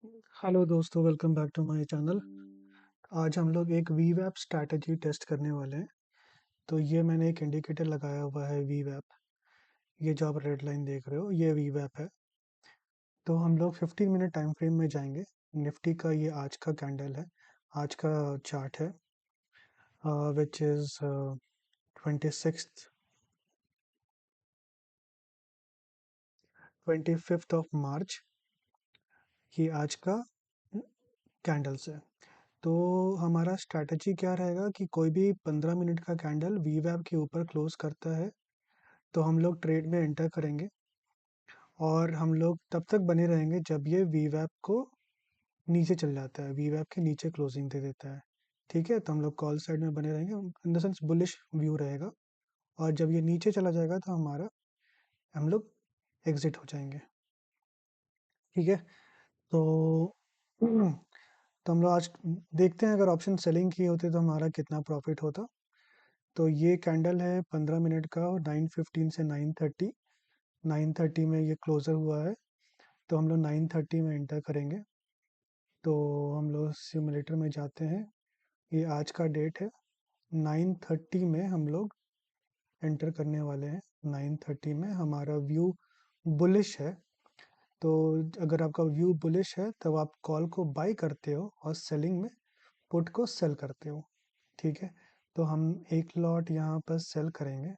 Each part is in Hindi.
हेलो दोस्तों, welcome back to my channel. आज हम लोग एक वीवैप स्ट्रैटेजी टेस्ट करने वाले हैं। तो ये मैंने एक इंडिकेटर लगाया हुआ है वीवैप। ये जो आप रेड लाइन देख रहे हो ये वीवैप है। तो हम लोग 15 मिनट टाइम फ्रेम में जाएंगे। निफ्टी का ये आज का कैंडल है, आज का चार्ट है, विच इज़ 26 25 ऑफ मार्च। ये आज का कैंडल्स है। तो हमारा स्ट्रैटेजी क्या रहेगा कि कोई भी 15 मिनट का कैंडल वीवैप के ऊपर क्लोज करता है तो हम लोग ट्रेड में एंटर करेंगे, और हम लोग तब तक बने रहेंगे जब ये वीवैप को नीचे चल जाता है, वीवैप के नीचे क्लोजिंग दे देता है। ठीक है, तो हम लोग कॉल साइड में बने रहेंगे, in the sense bullish view रहेगा। और जब ये नीचे चला जाएगा तो हम लोग एग्जिट हो जाएंगे। ठीक है, तो तो हम लोग आज देखते हैं अगर ऑप्शन सेलिंग किए होते तो हमारा कितना प्रॉफिट होता। तो ये कैंडल है 15 मिनट का, और 9:15 से 9:30, 9:30 में ये क्लोजर हुआ है। तो हम लोग 9:30 में एंटर करेंगे। तो हम लोग सिमुलेटर में जाते हैं, ये आज का डेट है। 9:30 में हम लोग एंटर करने वाले हैं। 9:30 में हमारा व्यू बुलिश है। तो अगर आपका व्यू बुलिश है तब आप कॉल को बाय करते हो और सेलिंग में पुट को सेल करते हो। ठीक है, तो हम एक लॉट यहाँ पर सेल करेंगे।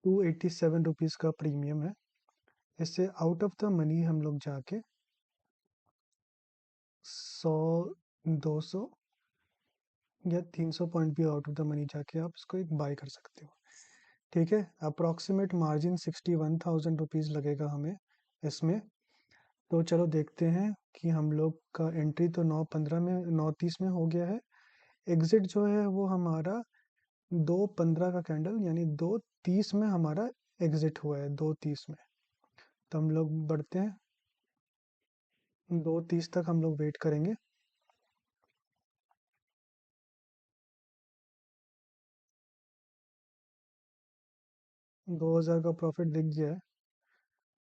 287 रुपीज़ का प्रीमियम है। इससे आउट ऑफ द मनी हम लोग जाके 100, 200 या 300 पॉइंट भी आउट ऑफ द मनी जाके आप इसको एक बाय कर सकते हो। ठीक है, अप्रॉक्सीमेट मार्जिन 61,000 रुपीज़ लगेगा हमें इसमें। तो चलो देखते हैं कि हम लोग का एंट्री तो 9:15 में, 9:30 में हो गया है। एग्जिट जो है वो हमारा 2:15 का कैंडल यानी 2:30 में हमारा एग्जिट हुआ है, 2:30 में। तो हम लोग बढ़ते हैं, 2:30 तक हम लोग वेट करेंगे। 2,000 का प्रॉफिट दिख गया है,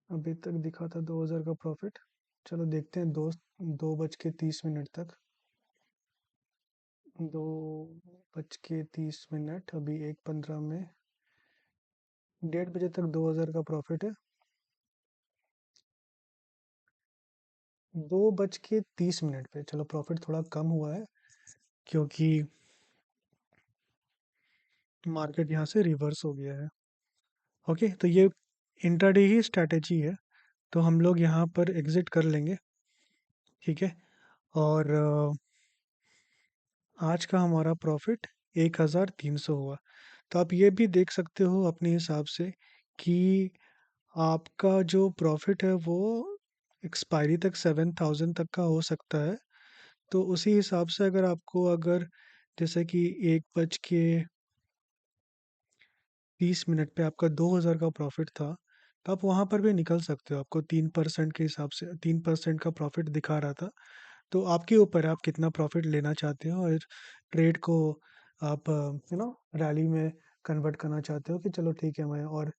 अभी तक दिखा था 2,000 का प्रॉफिट। चलो देखते हैं, 2:30 तक। 2:30, अभी 1:15 में 1:30 बजे तक 2,000 का प्रॉफिट है। 2:30 पे चलो प्रॉफिट थोड़ा कम हुआ है, क्योंकि मार्केट यहाँ से रिवर्स हो गया है। ओके, तो ये इंट्राडे ही स्ट्रैटेजी है, तो हम लोग यहाँ पर एग्जिट कर लेंगे। ठीक है, और आज का हमारा प्रॉफिट 1,300 हुआ। तो आप ये भी देख सकते हो अपने हिसाब से कि आपका जो प्रॉफिट है वो एक्सपायरी तक 7,000 तक का हो सकता है। तो उसी हिसाब से अगर जैसे कि 1:30 पे आपका 2,000 का प्रॉफिट था, तो आप वहाँ पर भी निकल सकते हो। आपको 3% के हिसाब से 3% का प्रॉफिट दिखा रहा था। तो आपके ऊपर है आप कितना प्रॉफिट लेना चाहते हो, और ट्रेड को आप रैली में कन्वर्ट करना चाहते हो कि चलो ठीक है मैं और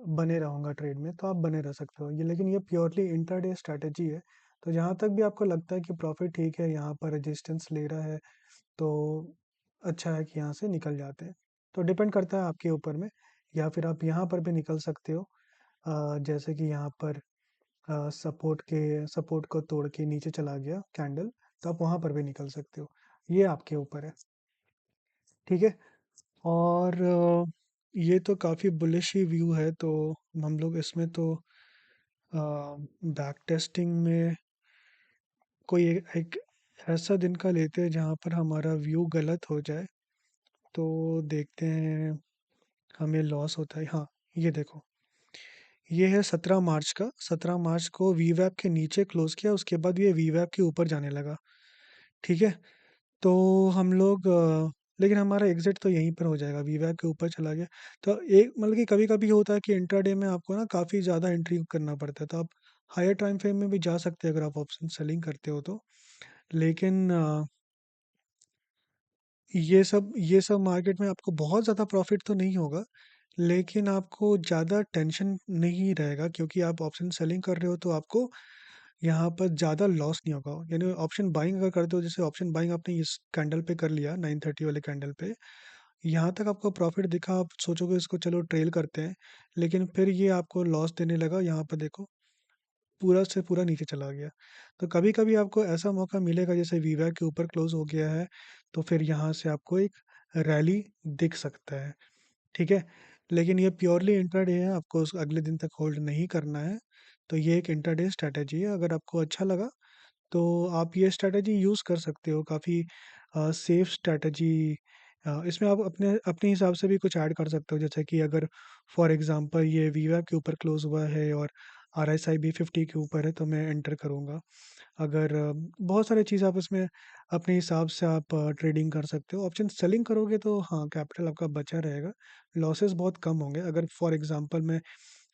बने रहूँगा ट्रेड में, तो आप बने रह सकते हो। ये लेकिन ये प्योरली इंट्राडे स्ट्रैटेजी है। तो जहाँ तक भी आपको लगता है कि प्रॉफिट ठीक है, यहाँ पर रेजिस्टेंस ले रहा है, तो अच्छा है कि यहाँ से निकल जाते हैं। तो डिपेंड करता है आपके ऊपर में। या फिर आप यहाँ पर भी निकल सकते हो, जैसे कि यहाँ पर सपोर्ट को तोड़ के नीचे चला गया कैंडल, तो आप वहाँ पर भी निकल सकते हो। ये आपके ऊपर है। ठीक है, और ये तो काफ़ी बुलिश ही व्यू है, तो हम लोग इसमें तो बैक टेस्टिंग में कोई एक ऐसा दिन का लेते हैं जहाँ पर हमारा व्यू गलत हो जाए, तो देखते हैं हमें लॉस होता है। हाँ, ये देखो, ये है 17 मार्च का। 17 मार्च को वीवैप के नीचे क्लोज किया, उसके बाद ये वीवैप के ऊपर जाने लगा। ठीक है, तो हम लोग लेकिन हमारा एग्जिट तो यहीं पर हो जाएगा, वीवैप के ऊपर चला गया। तो एक मतलब कि कभी कभी होता है कि इंट्राडे में आपको ना काफ़ी ज़्यादा एंट्री करना पड़ता है, तो आप हायर टाइम फ्रेम में भी जा सकते हैं अगर आप ऑप्शन सेलिंग करते हो तो। लेकिन ये सब मार्केट में आपको बहुत ज़्यादा प्रॉफिट तो नहीं होगा, लेकिन आपको ज़्यादा टेंशन नहीं रहेगा, क्योंकि आप ऑप्शन सेलिंग कर रहे हो तो आपको यहाँ पर ज़्यादा लॉस नहीं होगा। यानी ऑप्शन बाइंग अगर करते हो, जैसे ऑप्शन बाइंग आपने इस कैंडल पे कर लिया 9:30 वाले कैंडल पे, यहाँ तक आपको प्रॉफिट दिखा, आप सोचोगे इसको चलो ट्रेल करते हैं, लेकिन फिर ये आपको लॉस देने लगा। यहाँ पर देखो पूरा से पूरा नीचे चला गया। तो कभी कभी आपको ऐसा मौका मिलेगा, जैसे वीवा के ऊपर क्लोज हो गया है, तो फिर यहाँ से आपको एक रैली दिख सकता है। ठीक है, लेकिन ये प्योरली इंट्राडे है, आपको उस अगले दिन तक होल्ड नहीं करना है। तो ये एक इंट्राडे स्ट्रैटेजी है। अगर आपको अच्छा लगा तो आप ये स्ट्रैटेजी यूज़ कर सकते हो, काफ़ी सेफ स्ट्रैटेजी। इसमें आप अपने अपने हिसाब से भी कुछ ऐड कर सकते हो, जैसे कि अगर फॉर एग्जांपल ये वीवा के ऊपर क्लोज हुआ है और आरएसआई भी 50 के ऊपर है, तो मैं एंटर करूँगा। अगर बहुत सारी चीज़ आप इसमें अपने हिसाब से आप ट्रेडिंग कर सकते हो। ऑप्शन सेलिंग करोगे तो हाँ, कैपिटल आपका बचा रहेगा, लॉसेस बहुत कम होंगे। अगर फॉर एग्जांपल मैं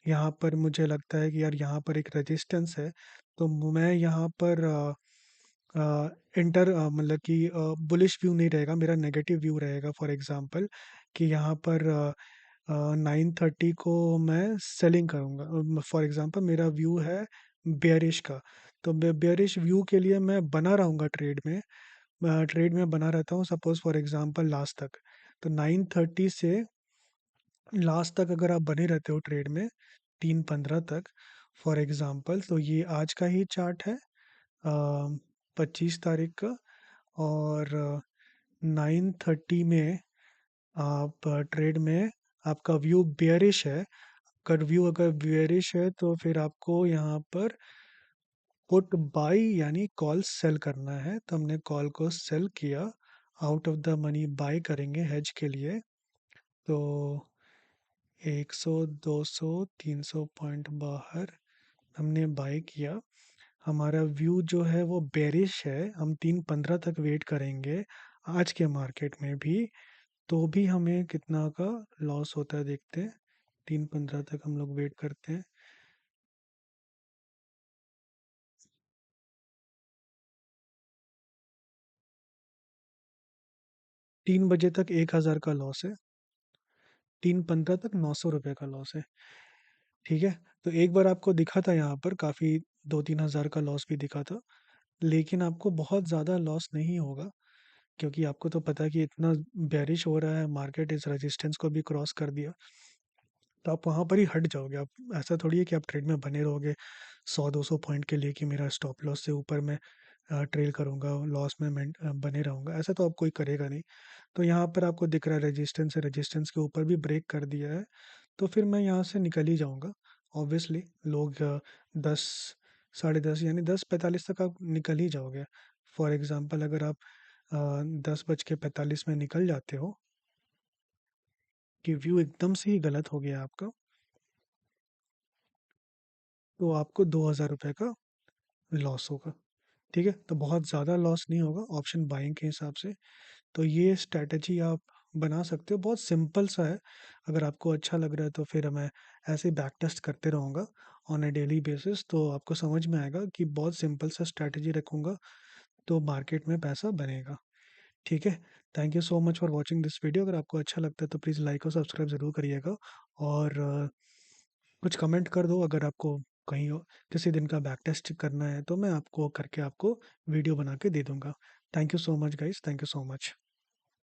यहाँ पर, मुझे लगता है कि यार यहाँ पर एक रेजिस्टेंस है, तो मैं यहाँ पर मतलब कि बुलिश व्यू नहीं रहेगा, मेरा नेगेटिव व्यू रहेगा। फॉर एग्जांपल कि यहाँ पर 9:30 को मैं सेलिंग करूँगा, फॉर एग्जांपल मेरा व्यू है बेयरिश का, तो बेयरिश व्यू के लिए मैं बना रहूँगा ट्रेड में। ट्रेड में बना रहता हूँ, सपोज फॉर एग्जांपल लास्ट तक, तो 9:30 से लास्ट तक अगर आप बने रहते हो ट्रेड में 3:15 तक, फॉर एग्जांपल, तो ये आज का ही चार्ट है, 25 तारीख का। और 9:30 में आप ट्रेड में, आपका व्यू बेयरिश है। अगर बेयरिश है तो फिर आपको यहाँ पर पुट बाई यानी कॉल सेल करना है। तो हमने कॉल को सेल किया, out of the money by करेंगे हेज के लिए। तो 100, 200, 300 पॉइंट बाहर हमने बाय किया। हमारा व्यू जो है वो बेरिश है, हम 3:15 तक वेट करेंगे आज के मार्केट में भी, तो भी हमें कितना का लॉस होता है देखते हैं। 3:15 तक हम लोग वेट करते हैं। 3 बजे तक 1,000 का लॉस है, 3:15 तक 900 रुपये का लॉस है। ठीक है, तो एक बार आपको दिखा था यहाँ पर काफ़ी, 2-3 हज़ार का लॉस भी दिखा था, लेकिन आपको बहुत ज़्यादा लॉस नहीं होगा, क्योंकि आपको तो पता है कि इतना बेरिश हो रहा है, मार्केट इस रेजिस्टेंस को भी क्रॉस कर दिया, तो आप वहाँ पर ही हट जाओगे। आप, ऐसा थोड़ी है कि आप ट्रेड में बने रहोगे 100-200 पॉइंट के लिए कि मेरा स्टॉप लॉस से ऊपर मैं ट्रेल करूँगा, लॉस में मैं बने रहूँगा, ऐसा तो आप कोई करेगा नहीं। तो यहाँ पर आपको दिख रहा है रेजिस्टेंस है, रेजिस्टेंस के ऊपर भी ब्रेक कर दिया है, तो फिर मैं यहाँ से निकल ही जाऊँगा। ऑब्वियसली लोग 10, 10:30 यानी 10:45 तक आप निकल ही जाओगे। फॉर एग्जांपल अगर आप 10:45 में निकल जाते हो, कि व्यू एकदम से ही गलत हो गया आपका, तो आपको 2,000 रुपये का लॉस होगा। ठीक है, तो बहुत ज़्यादा लॉस नहीं होगा ऑप्शन बाइंग के हिसाब से। तो ये स्ट्रैटेजी आप बना सकते हो, बहुत सिंपल सा है। अगर आपको अच्छा लग रहा है तो फिर मैं ऐसे बैक टेस्ट करते रहूँगा ऑन अ डेली बेसिस, तो आपको समझ में आएगा कि बहुत सिंपल सा स्ट्रैटेजी रखूँगा तो मार्केट में पैसा बनेगा। ठीक है, thank you so much for watching this video. अगर आपको अच्छा लगता है तो प्लीज़ लाइक और सब्सक्राइब ज़रूर करिएगा, और कुछ कमेंट कर दो। अगर आपको कहीं किसी दिन का बैक टेस्ट करना है तो मैं आपको करके आपको वीडियो बना के दे दूँगा। Thank you so much guys, thank you so much.